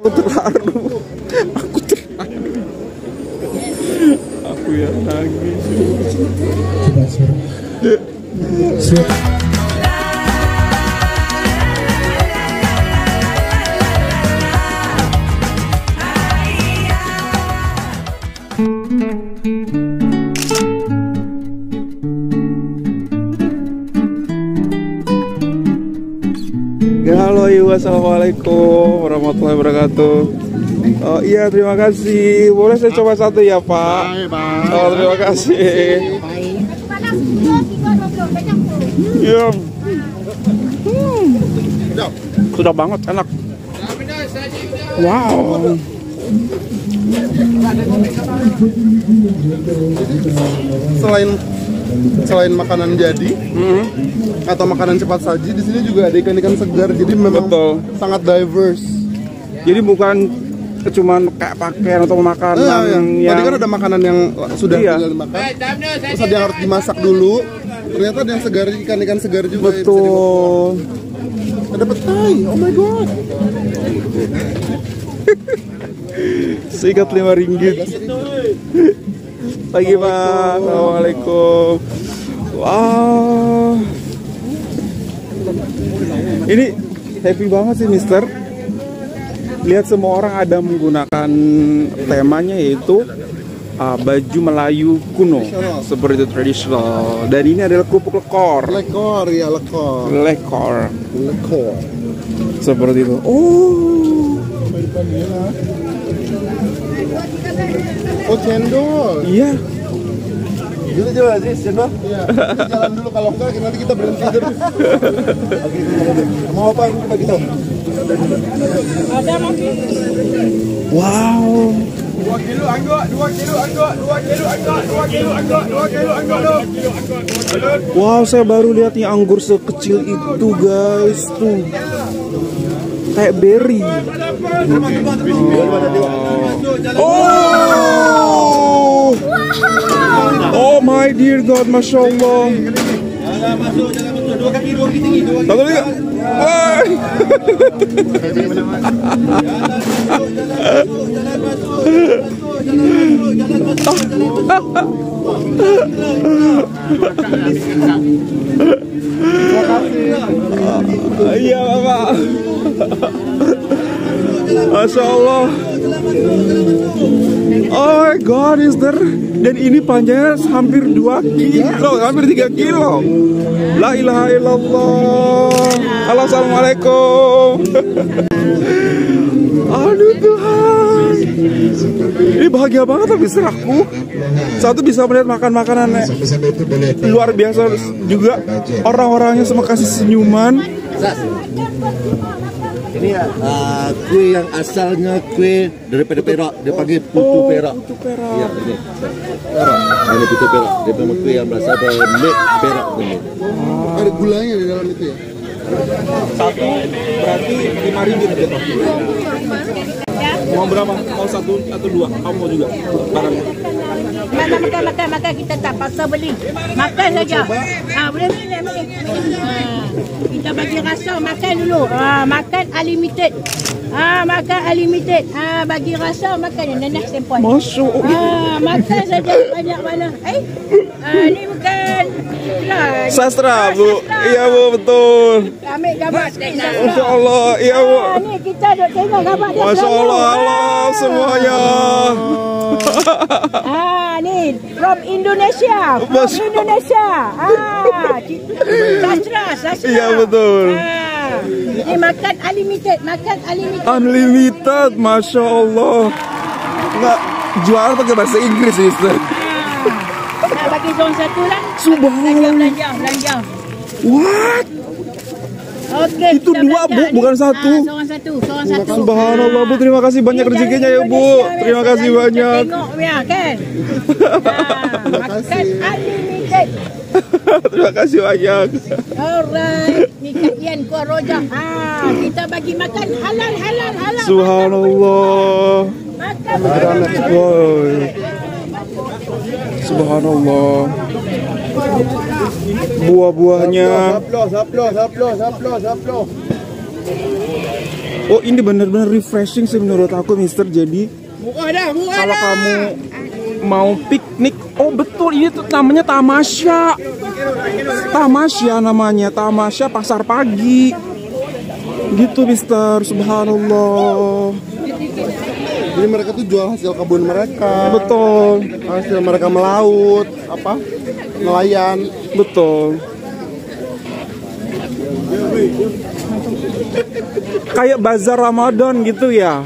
Aku terharu. Aku terharu. Aku yang nangis. Halo ibu, assalamualaikum warahmatullahi wabarakatuh. Oh iya, terima kasih. Boleh saya coba satu ya Pak? Oh terima kasih. Iya. Sudah banget, enak. Wow. Selain makanan jadi atau makanan cepat saji, di sini juga ada ikan-ikan segar. Jadi memang sangat diverse. Jadi bukan cuman kayak pakaian atau makanan yang tadi kan ada makanan yang sudah tinggal dimakan, terus ada yang harus dimasak dulu. Ternyata ada yang segar, ikan-ikan segar juga. Betul. Ada petai, oh my god. Seikat 5 ringgit. Pagi Pak, assalamualaikum. Wow, ini happy banget sih Mister. Lihat semua orang ada menggunakan temanya yaitu baju Melayu kuno seperti itu, tradisional. Dan ini adalah kerupuk lekor. Lekor ya, lekor. Lekor. Lekor. Seperti itu. Oh. Oh, cendol. Iya. Gitu coba sih, cendol. Iya. Jalan dulu, kalau enggak nanti kita berhenti terus. Oke, mau apa kita? Ada mungkin. Wow. 2 kilo anggur, 2 kilo anggur, 2 kilo anggur, 2 kilo anggur, 2 kilo anggur. Wow, saya baru lihat nih anggur sekecil itu guys, tuh. Kayak berry. Oh, oh my dear God, masya Allah. Satu lagi. Iya Bapak. Masya Allah. Oh my God, is there? Dan ini panjangnya hampir 2 kilo, hampir 3 kilo. La ilaha illallah. Halo, assalamualaikum. Aduh Tuhan. Ini bahagia banget tapi aku. Satu bisa melihat makan-makanan luar biasa, juga orang-orangnya semua kasih senyuman. Ini kue yang asalnya kue daripada Perak, dia panggil putu Perak. Putu Perak. Ya, ini. Perak. Ini putu Perak. Dia memang kue yang berasal dari Mek Perak ini. Ada gulanya di dalam itu ya? Satu berarti 5 ringgit gitu. Mau berapa? Mau 1 atau 2? Kamu mau juga barangnya? Makan kita tak paksa beli. Makan saja. Boleh beli. Kita bagi rasa makan dulu. Makan unlimited. Makan unlimited. Bagi rasa makan nenek sempoi. Masuk. Makan saja banyak mana. Ni bukan Sastra Bu. Iya Bu, betul. Ambil gambar. Masya Allah. Iya Bu. Ni kita duk tengok gambar dia. Masya Allah. Halo semuanya. Ni from Indonesia. Indonesia. Sastra. Iya betul. Ni makan unlimited, Unlimited, Masya Allah. Nggak jualan pakai bahasa Inggris, Mister. Nak bagi zon 1 lah. Subhanallah. Belanja. What? Okey. Itu 2 Bu, bukan 1. Seorang satu. Subhanallah Bu, terima kasih banyak rezekinya ya Bu. Terima kasih banyak. Tengok ya kan. Makan unlimited. Terima kasih banyak. Alright. Ni kajian Kuah Rojak. Kita bagi makan halal. Subhanallah. Makan. Wow. Subhanallah. Buah-buahnya. Saplos. Oh, ini benar-benar refreshing sih menurut aku, Mister. Jadi kalau kamu mau piknik, oh betul, ini tuh namanya tamasya. Tamasya namanya, tamasya pasar pagi. Gitu, Mister. Subhanallah. Jadi mereka tuh jual hasil kebun mereka. Betul. Hasil mereka melaut, nelayan. Betul. Kayak bazar Ramadan gitu ya.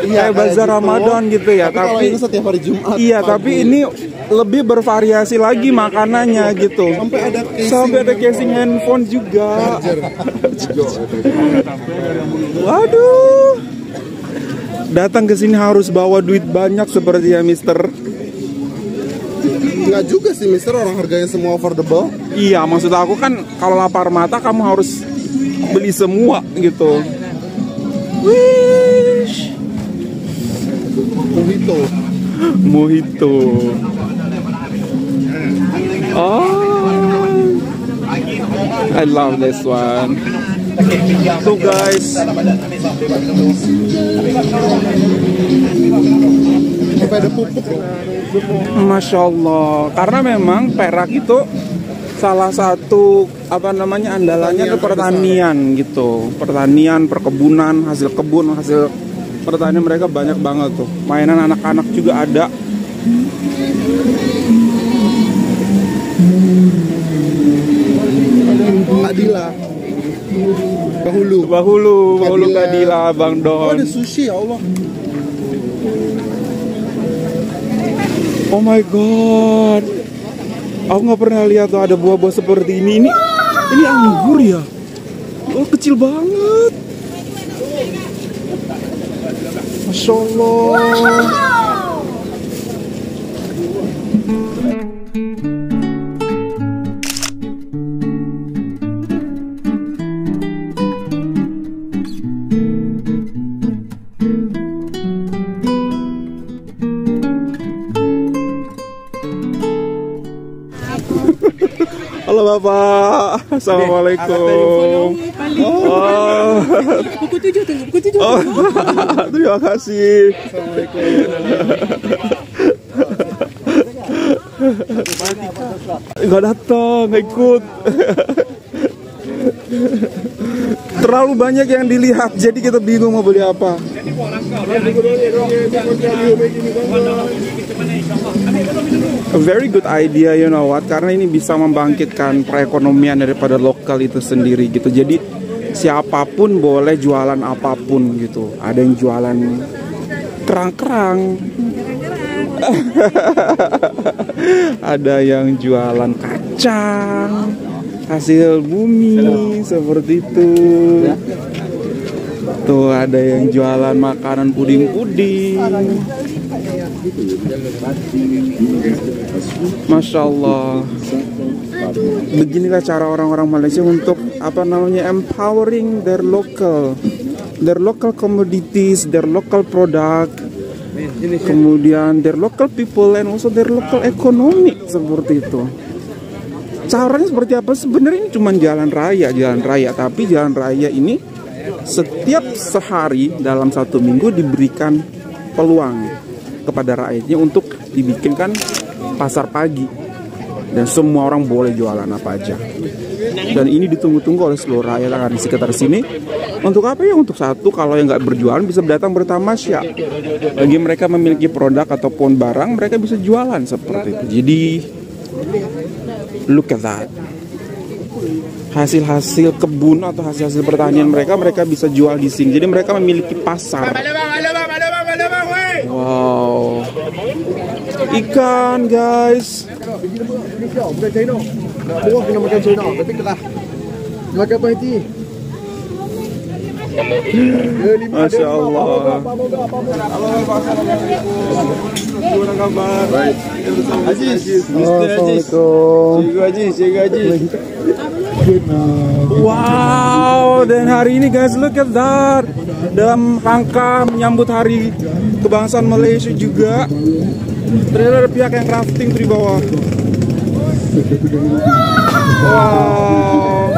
Iya, Kayak bazar gitu. Ramadan gitu ya. Kalau Tapi ini setiap hari Jumat. iya, pagi. tapi ini lebih bervariasi lagi makanannya gitu. Sampai ada casing handphone juga. Waduh. Datang ke sini harus bawa duit banyak seperti ya, Mister. Enggak juga sih, Mister, orang harganya semua affordable. Iya, maksud aku kan kalau lapar mata kamu harus beli semua gitu. Wish. Mojito. Oh, I love this one. So guys, Masya Allah, karena memang Perak itu salah satu andalannya ke pertanian gitu, pertanian, perkebunan, hasil kebun, hasil pertanian mereka banyak banget tuh. Mainan anak-anak juga ada. Kadila. Bahulu Kadila, Bang Oh, Don. ada sushi, ya Allah. Oh my god, aku nggak pernah lihat tuh ada buah-buah seperti ini. Ini anggur ya? Oh, kecil banget. Masya Allah. Halo Bapak, Assalamualaikum. Oh, Pukul 7 tunggu, pukul 7. oh, terima kasih. Nggak datang, nggak ikut. Terlalu banyak yang dilihat, jadi kita bingung mau beli apa. A very good idea, you know what? Karena ini bisa membangkitkan perekonomian daripada lokal itu sendiri gitu. Jadi siapapun boleh jualan apapun gitu. Ada yang jualan kerang-kerang, ada yang jualan kacang hasil bumi seperti itu. Tuh ada yang jualan makanan puding-puding. Masya Allah. Beginilah cara orang-orang Malaysia untuk empowering their local commodities, their local product, kemudian their local people and also their local economy, seperti itu. Caranya seperti apa? Sebenarnya ini cuma jalan raya, tapi jalan raya ini setiap sehari dalam 1 minggu diberikan peluang kepada rakyatnya untuk dibikinkan pasar pagi dan semua orang boleh jualan apa aja. Dan ini ditunggu-tunggu oleh seluruh rakyat di sekitar sini. Untuk apa ya? Untuk satu, kalau yang nggak berjualan bisa datang bertamasya. Bagi mereka memiliki produk ataupun barang, mereka bisa jualan seperti itu. Jadi look at that. Hasil-hasil kebun atau hasil-hasil pertanian mereka bisa jual di sini. Jadi mereka memiliki pasar. Wow. Ikan, guys. Kena makan China, tapi kelah. Makan apa itu? Masya Allah. Gimana kabar? Baik. Aziz. Assalamualaikum. Cikgu Haji. Wow, dan hari ini guys, look at that. Dalam rangka menyambut hari kebangsaan Malaysia juga, ternyata ada pihak yang crafting di bawah. Wow.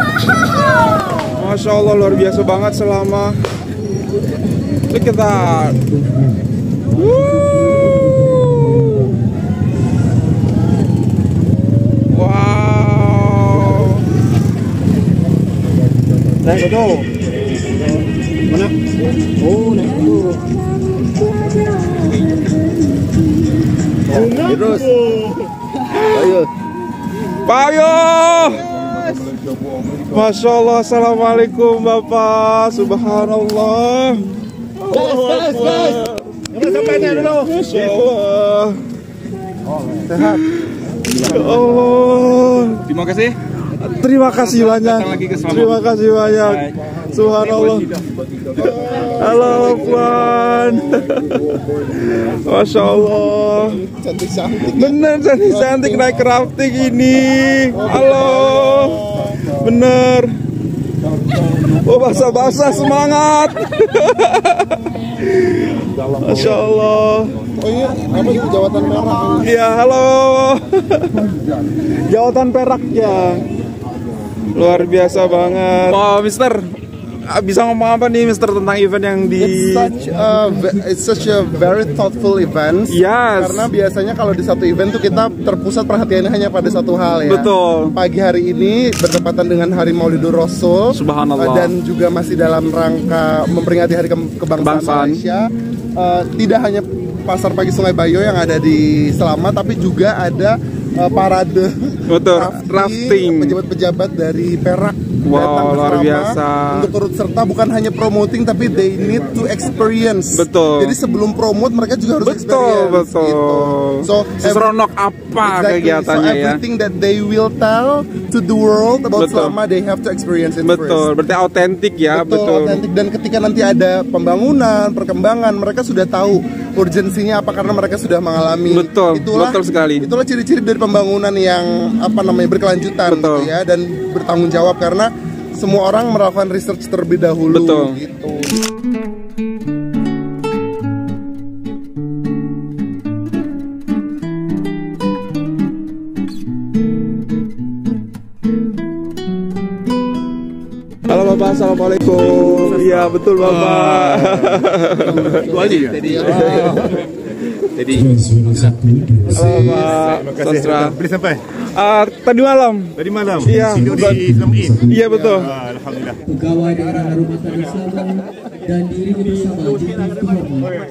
Masya Allah, luar biasa banget selama sekitar wow. Naik ke tuh. Mana? Oh, naik tuh. Terus. Ayo. Payo. Masya Allah, assalamualaikum Bapak. Subhanallah. Sampainya dulu. Masya Allah. Sehat. Ya Allah. Terima kasih. Terima kasih banyak. Terima kasih banyak. Subhanallah. Halo Puan. Masya Allah. Cantik-cantik. Bener cantik-cantik naik rafting ini. Halo. Bener. Oh, basah-basah semangat. Masya Allah. Oh iya, apa itu jawatan merah? Ya, halo. Jawatan Perak ya. Luar biasa banget. Oh, Mister, bisa ngomong apa nih Mister tentang event yang di It's such a very thoughtful event. Yes. Karena biasanya kalau di satu event tuh kita terpusat perhatiannya hanya pada satu hal ya. Betul. Pagi hari ini bertepatan dengan Hari Maulidur Rasul. Subhanallah. Dan juga masih dalam rangka memperingati Hari Kebangsaan Malaysia. Tidak hanya Pasar Pagi Sungai Bayo yang ada di Selamat, tapi juga ada parade rafting. Pejabat-pejabat dari Perak Wow, luar biasa. untuk turut serta, bukan hanya promoting tapi they need to experience. Betul. Jadi sebelum promote mereka juga harus Betul, experience. betul. Gitu. So seseronok apa kegiatannya ya? Everything that they will tell to the world about Betul. Selama, they have to experience it Betul, first. berarti autentik ya, betul. Autentik. Dan ketika nanti ada pembangunan, perkembangan, mereka sudah tahu urgensinya apa karena mereka sudah mengalami. Betul, betul sekali. Itulah ciri-ciri dari pembangunan yang berkelanjutan gitu ya, dan bertanggung jawab karena semua orang melakukan research terlebih dahulu. Betul. Gitu. Halo Bapak, assalamualaikum. Iya betul Bapak. Itu aja ya. Jadi Halo Pak Sastra. beli sampai Tadi malam. tadi malam. Iya, Tidur di Islam Inn. Iya betul. Alhamdulillah. Pegawai daerah Rumah Islam dan diri bersama Jemaah Kehormatan.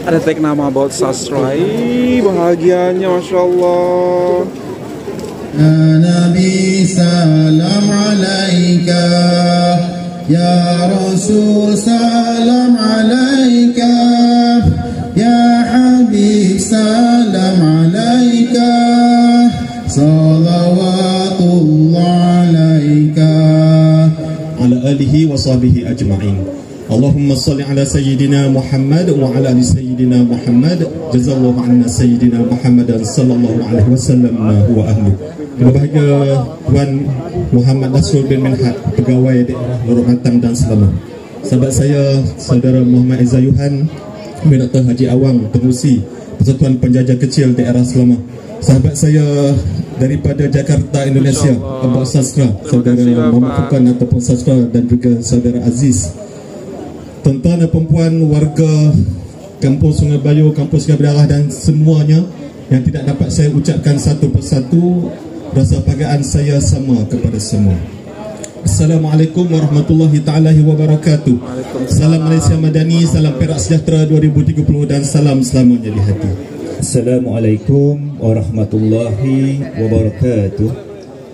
Ada tag nama about Sastrai, bahagianya Masya Allah. Nabi salam alaika, ya Rasul salam alaika, ya Habib salam alaika, salawatullah alaika, ala alihi wa sahbihi ajma'in. Allahumma salli ala Sayyidina Muhammad wa ala ali Sayyidina Muhammad. Jazallahu anna Sayyidina Muhammadan sallallahu alaihi wasallam wa ahli. Berbahagia Tuan Muhammad Nasrul bin Minhad, pegawai daerah Lorong Matang dan Selama. Sahabat saya, Saudara Muhammad Izzayuhan bin Dr. Haji Awang, Pengurusi Persatuan Penjajah Kecil daerah Selama. Sahabat saya daripada Jakarta, Indonesia, Abang Sastra, saudara Muhammad Fukan ataupun Sastra, dan juga saudara Aziz. Tuan-tuan dan perempuan warga Kampung Sungai Bayur, Kampung Sungai Berdarah dan semuanya yang tidak dapat saya ucapkan satu persatu, rasa banggaan saya sama kepada semua. Assalamualaikum warahmatullahi ta'ala wabarakatuh. Salam Malaysia Madani, salam Perak Sejahtera 2030 dan salam selamanya di hati. Assalamualaikum warahmatullahi wabarakatuh.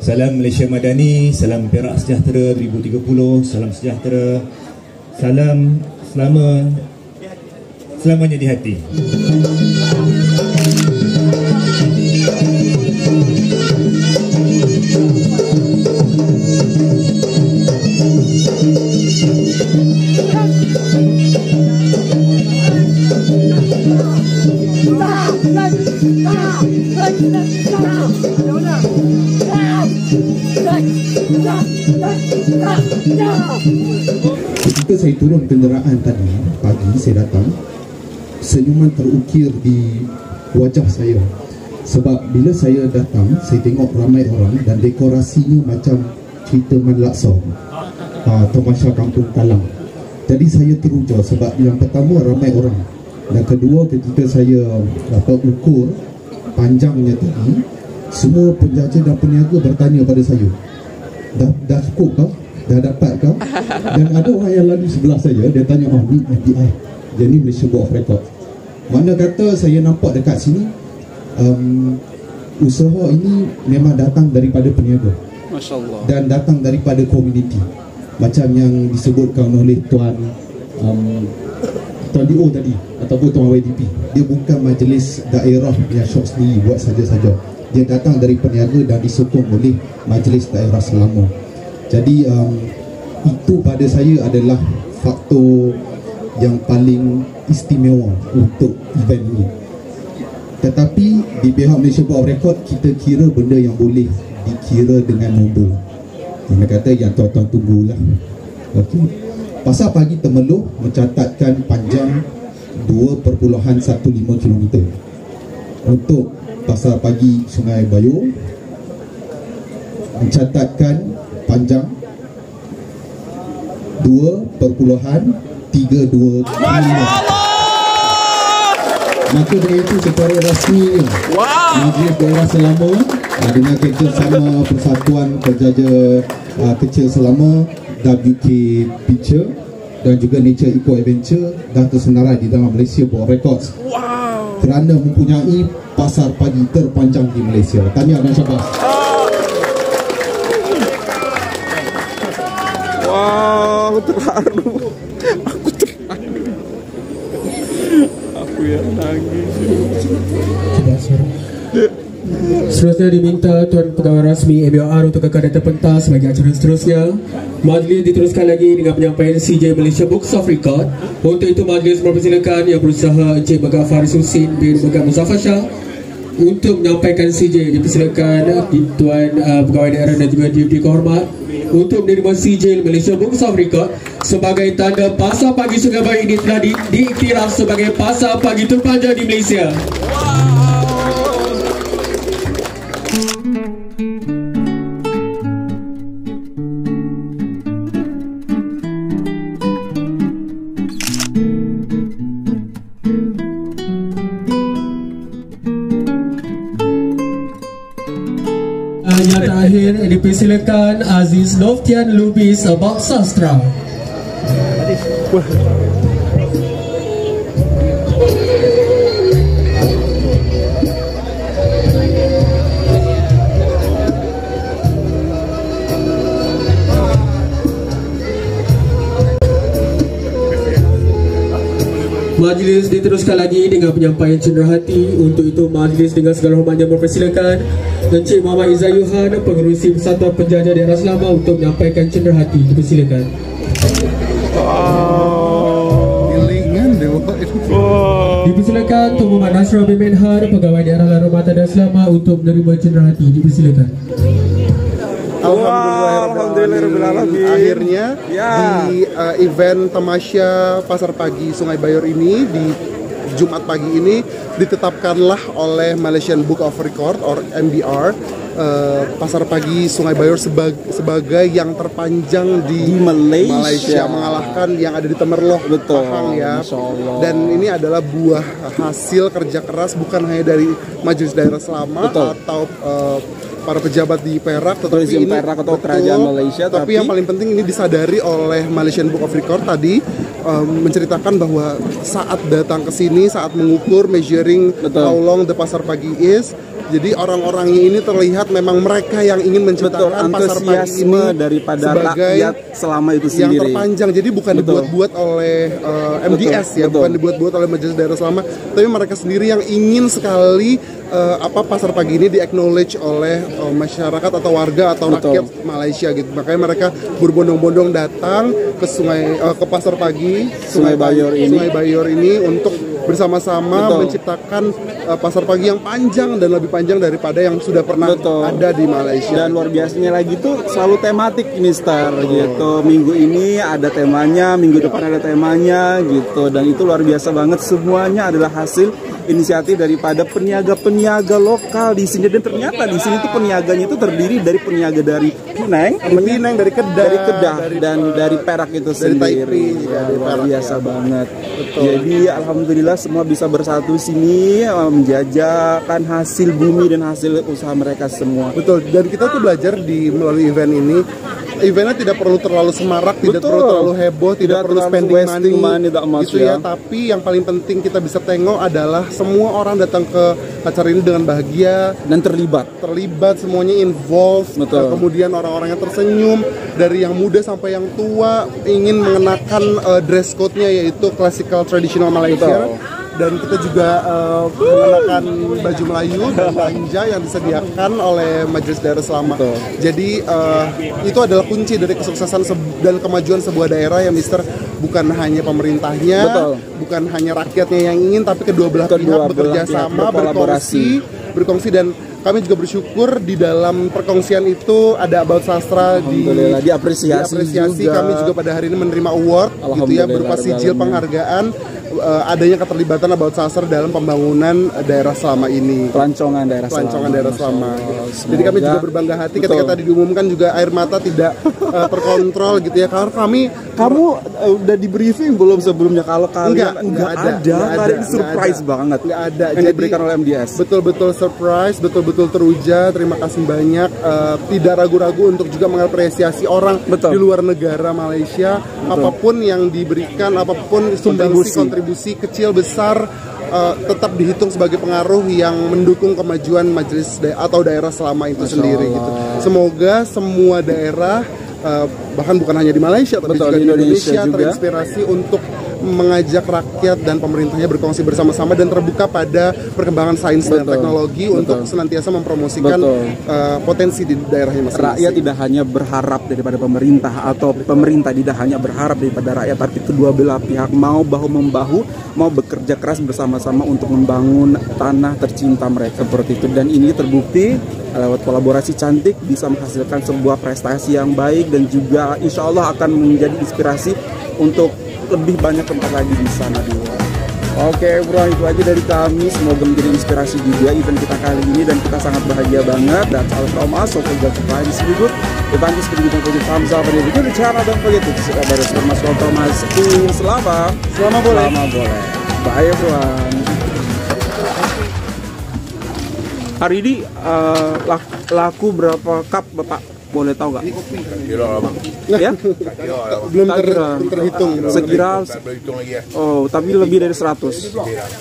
Salam Malaysia Madani, salam Perak Sejahtera 2030, salam sejahtera, salam selamanya di hati. Ketika saya turun kenderaan tadi pagi, saya datang, senyuman terukir di wajah saya. Sebab bila saya datang, saya tengok ramai orang dan dekorasinya macam cerita Man Laksa, Tamasya Kampung Kalang. Jadi saya teruja sebab yang pertama ramai orang, dan kedua ketika saya ukur panjangnya tadi, semua penjaja dan peniaga bertanya pada saya, dah cukup kau? Dah dapat kau? Dan ada orang yang lalu sebelah saya, dia tanya, oh ni FBI, jadi Malaysia Book of Record. Mana kata saya nampak dekat sini, usaha ini memang datang daripada peniaga, Masya Allah, dan datang daripada komuniti. Macam yang disebutkan oleh Tuan DO tadi ataupun Tuan YDP, dia bukan majlis daerah yang Syok sendiri buat saja-saja. Dia datang dari peniaga dan disokong oleh majlis daerah Selangor. Jadi itu pada saya adalah faktor yang paling istimewa untuk event ini. Tetapi di pihak Malaysia Book of Record, kita kira benda yang boleh dikira dengan nombor. Kita kata yang tuan-tuan tunggulah. Okey. Pasar Pagi Temeloh mencatatkan panjang 2.15 km. Untuk Pasar Pagi Sungai Bayur mencatatkan panjang 2.32 km. Maka dari itu secara rasminya Majlis Daerah Selangor dengan kerjasama Persatuan Penjaja Kecil Selangor, WK Picture dan juga Nature Eco Adventure dah tersenarai di dalam Malaysia Book of Records kerana mempunyai pasar pagi terpanjang di Malaysia. Tahniah dan syabas. Wow, terharu. Aku terharu. Aku yang nangis. Seterusnya diminta Tuan Pegawai Rasmi MBR untuk akan datang pentas bagi acara seterusnya. Majlis diteruskan lagi dengan penyampaian CJ Malaysia Books of Record. Untuk itu majlis mempersilakan Yang Berusaha Encik Megat Faris Husin bin Megat Muzaffar Shah untuk menyampaikan CJ. Dipersilakan Tuan Pegawai Daerah dan juga Deputi Kehormat untuk menerima CJ Malaysia Books of Record sebagai tanda Pasar Pagi Sungai Bayur ini telah diiktiraf sebagai Pasar Pagi terpanjang di Malaysia. Yang terakhir dipersilakan Aziz Noftian Lubis Abang Sastra. Majlis diteruskan lagi dengan penyampaian cenderahati. Untuk itu majlis dengan segala hormatnya mempersilakan Encik Muhammad Izzah Yuhan, Pengerusi Persatuan Penjajah Daerah Selangor untuk menyampaikan cenderahati. Dipersilakan. Dipersilakan Tuan Muhammad Nasrul bin Menhar, Pegawai Daerah Larang Mata dan Selama untuk menerima cenderahati. Dipersilakan. Alhamdulillahirrahmanirrahim. Akhirnya di event Tamasya Pasar Pagi Sungai Bayur ini Jumat pagi ini ditetapkanlah oleh Malaysian Book of Record or MBR pasar pagi Sungai Bayor sebagai yang terpanjang di Malaysia, mengalahkan yang ada di Temerloh, Pahang ya. Dan ini adalah buah hasil kerja keras bukan hanya dari Majelis Daerah Selama atau para pejabat di Perak, tetapi ini Perak atau kerajaan Malaysia, tapi yang paling penting ini disadari oleh Malaysian Book of Record tadi, menceritakan bahwa saat datang ke sini, saat mengukur measuring how long the pasar pagi is, jadi orang-orangnya ini terlihat memang mereka yang ingin menciptakan pasar pagi ini daripada sebagai rakyat selama itu sendiri. Yang terpanjang. Jadi bukan dibuat-buat oleh MDS ya, bukan dibuat-buat oleh Majelis Daerah Selama, tapi mereka sendiri yang ingin sekali pasar pagi ini di-acknowledge oleh masyarakat atau warga atau rakyat Malaysia gitu. Makanya mereka berbondong-bondong datang ke pasar pagi Sungai Bayor ini untuk bersama-sama menciptakan pasar pagi yang panjang dan lebih panjang daripada yang sudah pernah ada di Malaysia. Dan luar biasanya lagi tuh selalu tematik ini Star gitu. Minggu ini ada temanya, minggu depan ada temanya gitu. Dan itu luar biasa banget, semuanya adalah hasil inisiatif daripada peniaga-peniaga lokal di sini. Dan ternyata di sini tuh peniaganya itu terdiri dari peniaga dari Penang, dari Kedah, dan dari Perak itu sendiri. Luar biasa banget. Jadi alhamdulillah semua bisa bersatu sini menjajakan hasil bumi dan hasil usaha mereka semua. Betul. Dan kita tuh belajar melalui event ini. Eventnya tidak perlu terlalu semarak, tidak perlu terlalu heboh, tidak perlu spending money gitu ya. Tapi yang paling penting kita bisa tengok adalah semua orang datang ke acara ini dengan bahagia dan terlibat semuanya involved. Kemudian orang-orangnya tersenyum, dari yang muda sampai yang tua ingin mengenakan dress code-nya yaitu classical traditional Malaysia. Dan kita juga mengenakan baju Melayu dan belanja yang disediakan oleh Majelis Daerah Selama. Jadi itu adalah kunci dari kesuksesan dan kemajuan sebuah daerah ya Mister. Bukan hanya pemerintahnya, bukan hanya rakyatnya yang ingin, tapi kedua belah pihak bekerja sama, berkongsi dan kami juga bersyukur di dalam perkongsian itu ada About Sastra diapresiasi juga. Kami juga pada hari ini menerima award gitu ya, berupa sijil penghargaan adanya keterlibatan About Sastra dalam pembangunan daerah selama ini. Pelancongan daerah selama. Jadi kami juga berbangga hati ketika tadi diumumkan juga air mata tidak terkontrol gitu ya. Karena kamu udah di briefing belum sebelumnya kalau kalian enggak ada. Surprise banget. Enggak ada. Yang diberikan oleh MDS. Betul-betul surprise, betul-betul teruja. Terima kasih banyak. Tidak ragu-ragu untuk juga mengapresiasi orang di luar negara Malaysia. Apapun yang diberikan, apapun kontribusi kecil besar tetap dihitung sebagai pengaruh yang mendukung kemajuan majelis atau daerah selama itu sendiri gitu. Semoga semua daerah bahkan bukan hanya di Malaysia tapi juga di Indonesia terinspirasi untuk mengajak rakyat dan pemerintahnya berkongsi bersama-sama dan terbuka pada perkembangan sains dan teknologi untuk senantiasa mempromosikan potensi di daerahnya masing-masing. Rakyat tidak hanya berharap daripada pemerintah atau pemerintah tidak hanya berharap daripada rakyat, tapi kedua belah pihak mau bahu-membahu, mau bekerja keras bersama-sama untuk membangun tanah tercinta mereka seperti itu. Dan ini terbukti lewat kolaborasi cantik bisa menghasilkan sebuah prestasi yang baik dan juga insya Allah akan menjadi inspirasi untuk lebih banyak tempat lagi di sana di luar. Oke bro, itu aja dari kami. Semoga menjadi inspirasi juga event kita kali ini dan kita sangat bahagia banget. That's all from us. So forget to find this video. If I'm just going to give a thumbs up and if you do the channel, don't forget to subscribe to Mas Thomas. Selama boleh. Bye everyone. Hari ini laku berapa cup Bapak? Boleh tahu nggak? Kira bang. Ya? Belum terhitung. Sekira. Oh, tapi lebih dari 100.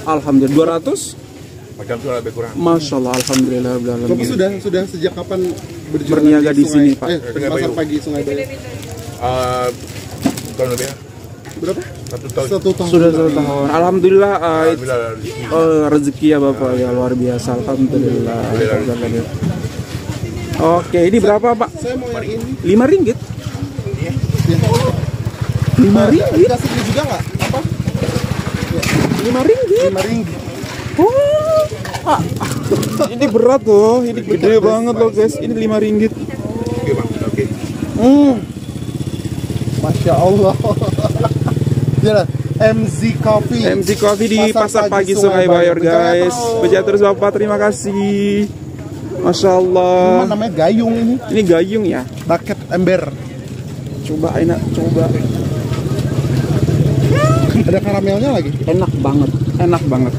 Alhamdulillah. 200? Macam itu lebih kurang. Masya Allah, alhamdulillah. Bapak sudah sejak kapan berniaga di sini, Pak? Pasar pagi Sungai Bayor. Tahun lebih. Berapa? 1 tahun. Sudah 1 tahun. Alhamdulillah. Rezeki ya Bapak ya, luar biasa. Alhamdulillah. Oke, ini berapa Pak? Saya mau yang ini. 5 ringgit. 5 ringgit? Dikasih ini juga nggak? Apa? 5 ringgit. 5 ringgit. Oh, ini berat loh. Ini gede banget loh guys. Ini 5 ringgit. Oke bang, oke. Masya Allah. Jalan. MZ Coffee. MZ Coffee di Pasar Pagi Sungai Bayor, guys. Beja terus Bapak, terima kasih. Masya Allah. Ini namanya gayung ini. Ini gayung ya? Bucket ember. Coba enak, coba. Ada karamelnya lagi. Enak banget, enak banget.